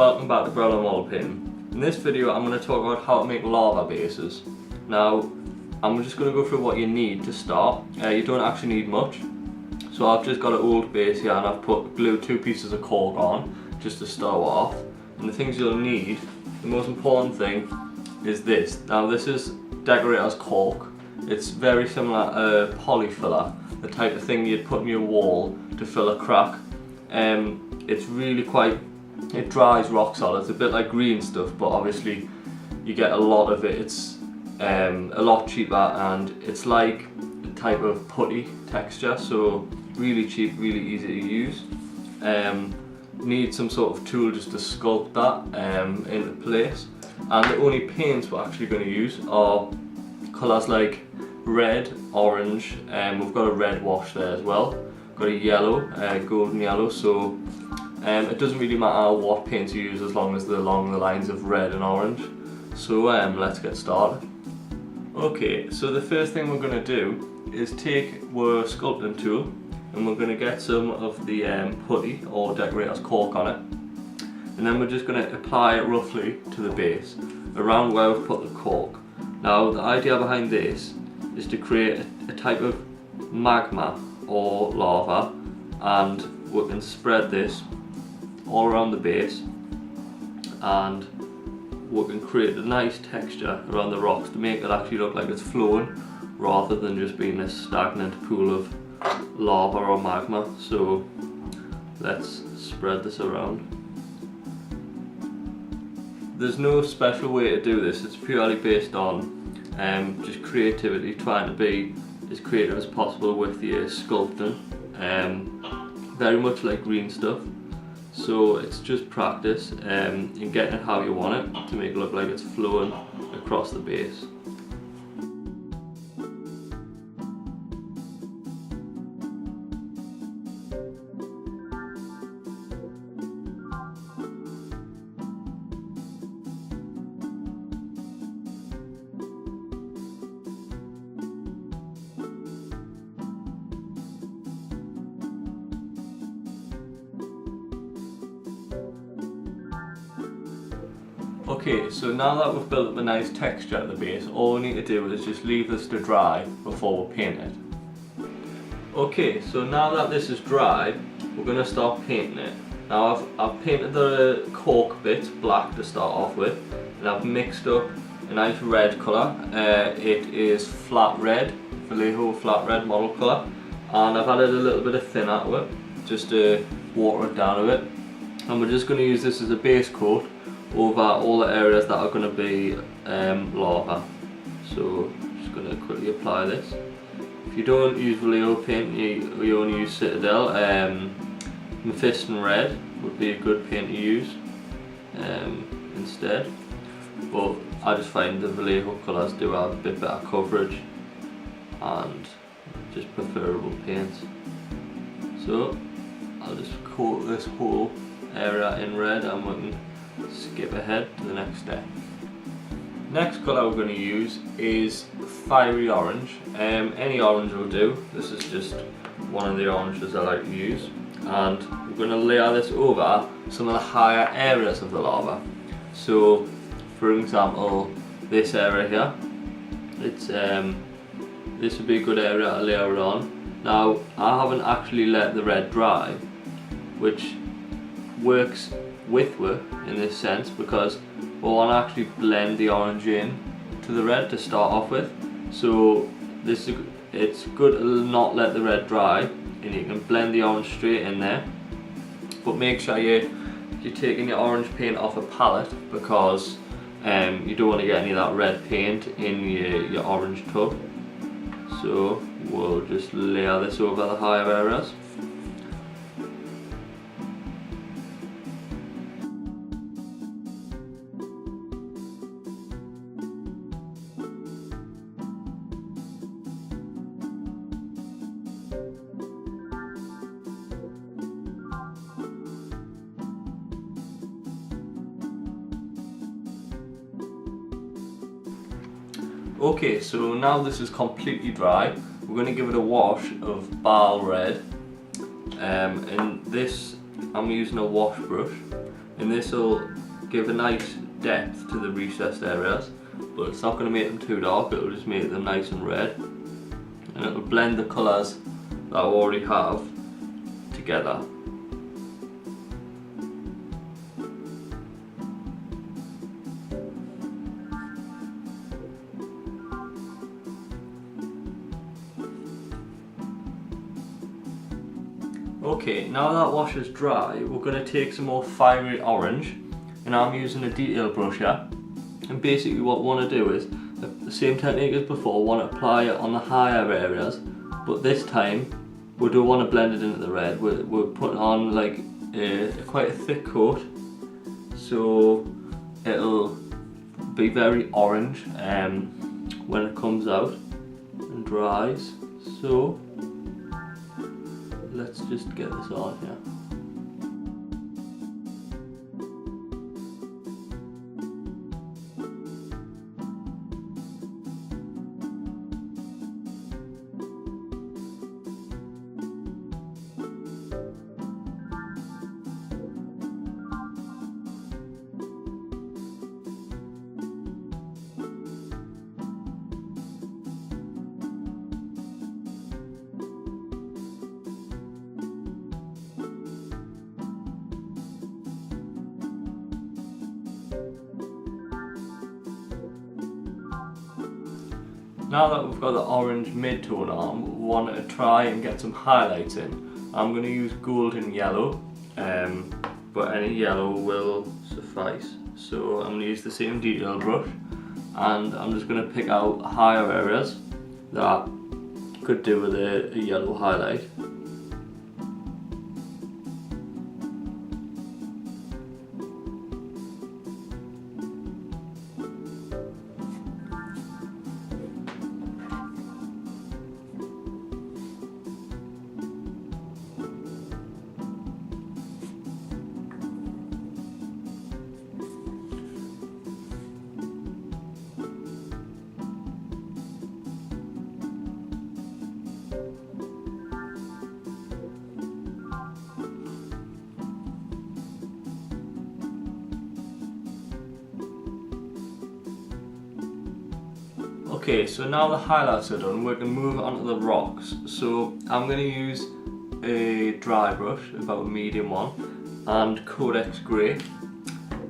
welcome back to Growler Model Painting. In this video I'm going to talk about how to make lava bases. Now I'm just going to go through what you need to start. You don't actually need much. So I've just got an old base here and I've glued 2 pieces of cork on just to start off. And the things you'll need, the most important thing is this. Now this is decorator's cork. It's very similar to polyfiller, the type of thing you'd put in your wall to fill a crack. It's really it dries rock solid. It's a bit like green stuff, but obviously you get a lot of it. It's a lot cheaper and it's like a type of putty texture, so really cheap, really easy to use. Need some sort of tool just to sculpt that into place. And the only paints we're actually going to use are colours like red, orange, and we've got a red wash there as well. Got a yellow, golden yellow, so it doesn't really matter what paints you use as long as they're along the lines of red and orange. So let's get started. Okay, so the first thing we're going to do is take our sculpting tool and we're going to get some of the putty or decorator's cork on it, and then we're just going to apply it roughly to the base around where we've put the cork. Now the idea behind this is to create a type of magma or lava, and we can spread this all around the base and we can create a nice texture around the rocks to make it actually look like it's flowing rather than just being a stagnant pool of lava or magma. So let's spread this around. There's no special way to do this, it's purely based on just creativity, trying to be as creative as possible with your sculpting. Very much like green stuff, so it's just practice in getting it how you want it to make it look like it's flowing across the base. Okay, so now that we've built up a nice texture at the base, all we need to do is just leave this to dry before we paint it. Okay, so now that this is dry, we're going to start painting it. Now I've painted the cork bits black to start off with, and I've mixed up a nice red colour. It is flat red, Vallejo flat red model colour, and I've added a little bit of thinner to it just to water it down a bit. And we're just going to use this as a base coat over all the areas that are going to be lava. So just going to quickly apply this. If you don't use Vallejo paint, you only use Citadel. Mephiston Red would be a good paint to use instead, but I just find the Vallejo colours do have a bit better coverage and just preferable paints. So I'll just coat this whole area in red and we can skip ahead to the next step. Next colour we're going to use is fiery orange. Any orange will do. This is just one of the oranges I like to use, and we're going to layer this over some of the higher areas of the lava. So for example, this area here, it's this would be a good area to layer it on. Now I haven't actually let the red dry, which works with work in this sense, because we want to actually blend the orange in to the red to start off with. So it's good to not let the red dry, and you can blend the orange straight in there, but make sure you're taking your orange paint off a palette, because you don't want to get any of that red paint in your orange tub. So we'll just layer this over the higher areas. Okay, so now this is completely dry, we're going to give it a wash of Baal red, and this I'm using a wash brush, and this will give a nice depth to the recessed areas, but it's not going to make them too dark, it will just make them nice and red, and it will blend the colours that I already have together. Okay, now that wash is dry, we're going to take some more fiery orange, and I'm using a detail brush here. And basically what we want to do is the same technique as before, we want to apply it on the higher areas, but this time we don't want to blend it into the red. We're putting on like quite a thick coat, so it'll be very orange when it comes out and dries. So let's just get this on here. Now that we've got the orange mid-tone on, we want to try and get some highlights in. I'm going to use gold and yellow, but any yellow will suffice. So I'm going to use the same detail brush, and I'm just going to pick out higher areas that could do with a yellow highlight. Okay, so now the highlights are done, we can move on to the rocks. So I'm going to use a dry brush, about a medium one, and Codex grey.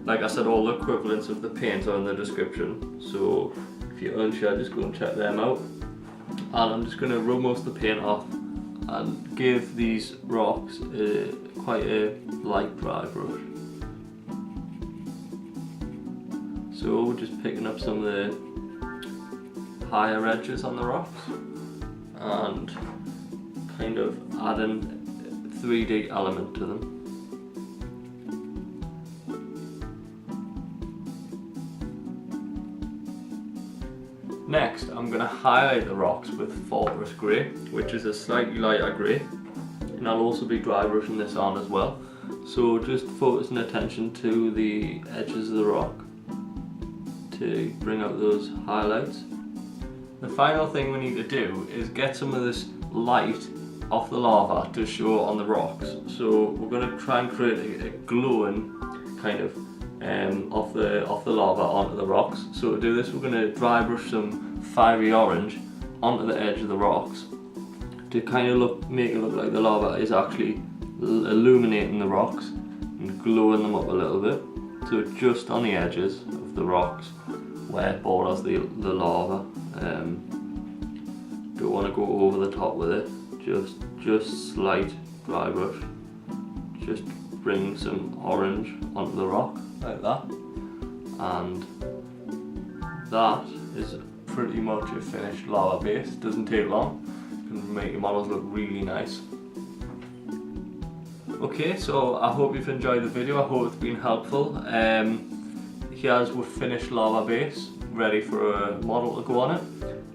Like I said, all the equivalents of the paints are in the description, so if you're unsure, just go and check them out. And I'm just going to rub most of the paint off and give these rocks quite a light dry brush. So we're just picking up some of the higher edges on the rocks and kind of adding 3D element to them. Next, I'm going to highlight the rocks with Fortress Grey, which is a slightly lighter grey, and I'll also be dry brushing this on as well. So just focusing attention to the edges of the rock to bring out those highlights. The final thing we need to do is get some of this light off the lava to show on the rocks. So we're going to try and create a glowing kind of off the lava onto the rocks. So to do this, we're going to dry brush some fiery orange onto the edge of the rocks to kind of make it look like the lava is actually illuminating the rocks and glowing them up a little bit. So just on the edges of the rocks where it borders the lava. Don't want to go over the top with it, just slight dry brush, just bring some orange onto the rock like that, and that is pretty much a finished lava base. Doesn't take long, can make your models look really nice. Okay, so I hope you've enjoyed the video, I hope it's been helpful. Here's our finished lava base, ready for a model to go on it.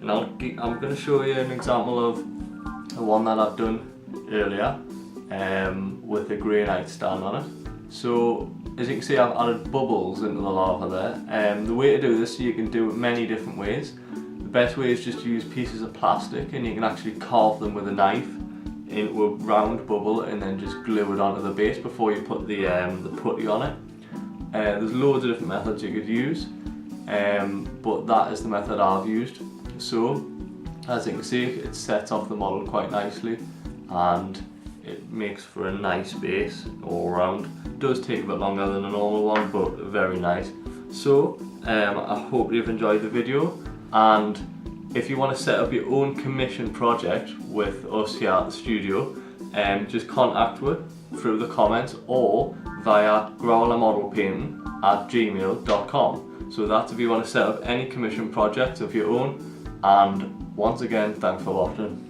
And I'm going to show you an example of the one that I've done earlier with the granite stand on it. So as you can see, I've added bubbles into the lava there. The way to do this, you can do it many different ways. The best way is just to use pieces of plastic, and you can actually carve them with a knife into a round bubble and then just glue it onto the base before you put the putty on it. There's loads of different methods you could use, but that is the method I've used. So as you can see, it sets off the model quite nicely and it makes for a nice base all around. It does take a bit longer than a normal one, but very nice. So I hope you've enjoyed the video, and if you want to set up your own commission project with us here at the studio, just contact us through the comments or via Growler Model Painting at gmail.com. So that's if you want to set up any commission projects of your own. And once again, thanks for watching.